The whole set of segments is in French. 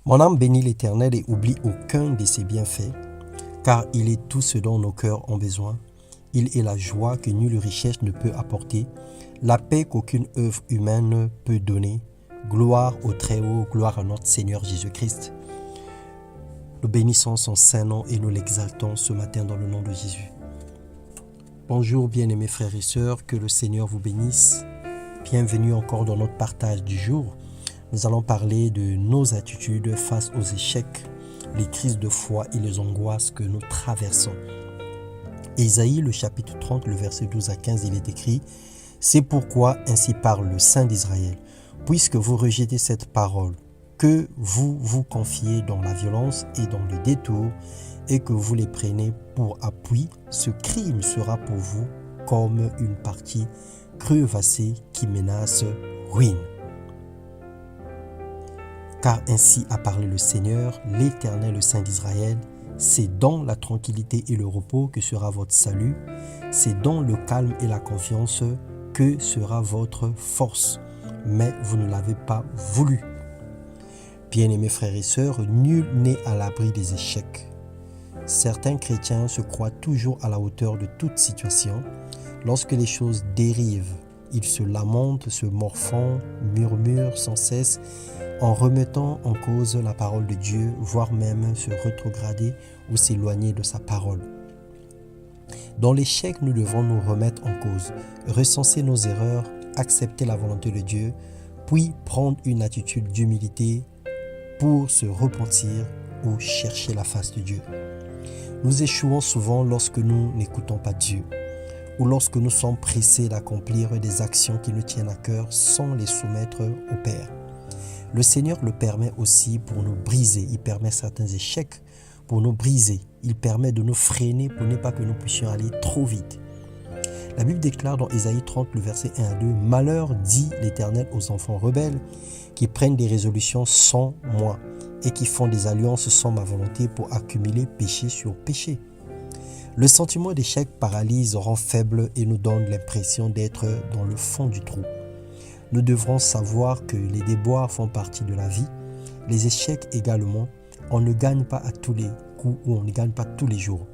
Mon âme bénit l'Éternel et oublie aucun de ses bienfaits, car il est tout ce dont nos cœurs ont besoin. Il est la joie que nulle richesse ne peut apporter, la paix qu'aucune œuvre humaine peut donner. Gloire au Très-Haut, gloire à notre Seigneur Jésus-Christ. Nous bénissons son saint nom et nous l'exaltons ce matin dans le nom de Jésus. Bonjour bien-aimés frères et sœurs, que le Seigneur vous bénisse. Bienvenue encore dans notre partage du jour. Nous allons parler de nos attitudes face aux échecs, les crises de foi et les angoisses que nous traversons. Ésaïe, le chapitre 30, le verset 12 à 15, il est écrit « C'est pourquoi ainsi parle le Saint d'Israël, puisque vous rejetez cette parole, que vous vous confiez dans la violence et dans le détour, et que vous les prenez pour appui, ce crime sera pour vous comme une partie crevassée qui menace ruine. Car ainsi a parlé le Seigneur, l'Éternel, le Saint d'Israël, c'est dans la tranquillité et le repos que sera votre salut, c'est dans le calme et la confiance que sera votre force, mais vous ne l'avez pas voulu. Bien-aimés frères et sœurs, nul n'est à l'abri des échecs. Certains chrétiens se croient toujours à la hauteur de toute situation. Lorsque les choses dérivent, ils se lamentent, se morfondent, murmurent sans cesse, en remettant en cause la parole de Dieu, voire même se rétrograder ou s'éloigner de sa parole. Dans l'échec, nous devons nous remettre en cause, recenser nos erreurs, accepter la volonté de Dieu, puis prendre une attitude d'humilité pour se repentir ou chercher la face de Dieu. Nous échouons souvent lorsque nous n'écoutons pas Dieu, ou lorsque nous sommes pressés d'accomplir des actions qui nous tiennent à cœur sans les soumettre au Père. Le Seigneur le permet aussi pour nous briser. Il permet certains échecs pour nous briser. Il permet de nous freiner pour ne pas que nous puissions aller trop vite. La Bible déclare dans Ésaïe 30, le verset 1 à 2, « Malheur, dit l'Éternel aux enfants rebelles, qui prennent des résolutions sans moi et qui font des alliances sans ma volonté pour accumuler péché sur péché. » Le sentiment d'échec paralyse, rend faible et nous donne l'impression d'être dans le fond du trou. Nous devrons savoir que les déboires font partie de la vie, les échecs également. On ne gagne pas à tous les coups ou on ne gagne pas tous les jours.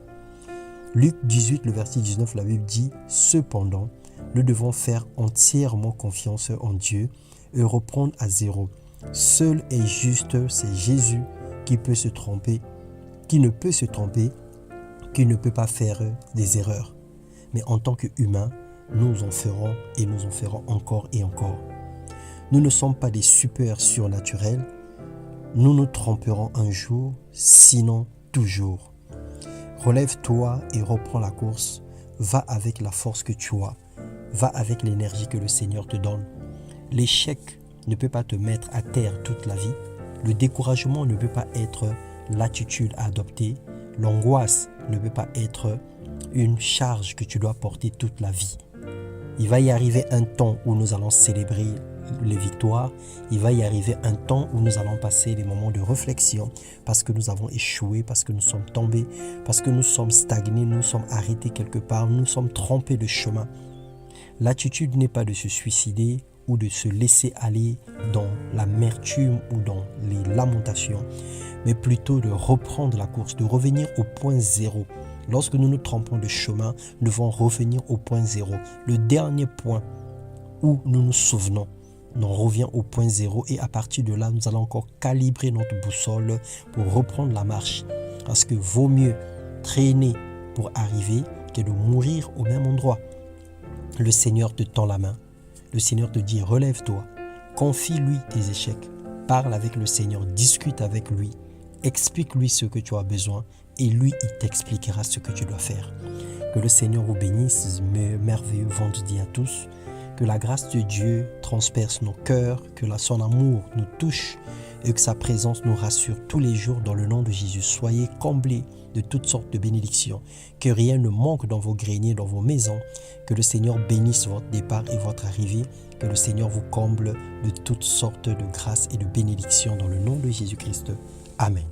Luc 18, le verset 19, la Bible dit « Cependant, nous devons faire entièrement confiance en Dieu et reprendre à zéro. Seul et juste, c'est Jésus qui peut se tromper, qui ne peut se tromper, qui ne peut pas faire des erreurs. Mais en tant qu'humains, nous en ferons et nous en ferons encore et encore. Nous ne sommes pas des super surnaturels. Nous nous tromperons un jour, sinon toujours. Relève-toi et reprends la course. Va avec la force que tu as. Va avec l'énergie que le Seigneur te donne. L'échec ne peut pas te mettre à terre toute la vie. Le découragement ne peut pas être l'attitude à adopter. L'angoisse ne peut pas être une charge que tu dois porter toute la vie. Il va y arriver un temps où nous allons célébrer les victoires. Il va y arriver un temps où nous allons passer des moments de réflexion parce que nous avons échoué, parce que nous sommes tombés, parce que nous sommes stagnés, nous sommes arrêtés quelque part, nous sommes trompés de chemin. L'attitude n'est pas de se suicider ou de se laisser aller dans l'amertume ou dans les lamentations, mais plutôt de reprendre la course, de revenir au point zéro. Lorsque nous nous trompons de chemin, nous devons revenir au point zéro. Le dernier point où nous nous souvenons, on revient au point zéro et à partir de là, nous allons encore calibrer notre boussole pour reprendre la marche. Parce que vaut mieux traîner pour arriver que de mourir au même endroit. Le Seigneur te tend la main. Le Seigneur te dit, relève-toi, confie-lui tes échecs, parle avec le Seigneur, discute avec lui, explique-lui ce que tu as besoin et lui, il t'expliquera ce que tu dois faire. Que le Seigneur vous bénisse, merveilleux vendredi à tous. Que la grâce de Dieu transperce nos cœurs, que son amour nous touche et que sa présence nous rassure tous les jours dans le nom de Jésus. Soyez comblés de toutes sortes de bénédictions. Que rien ne manque dans vos greniers, dans vos maisons. Que le Seigneur bénisse votre départ et votre arrivée. Que le Seigneur vous comble de toutes sortes de grâces et de bénédictions dans le nom de Jésus-Christ. Amen.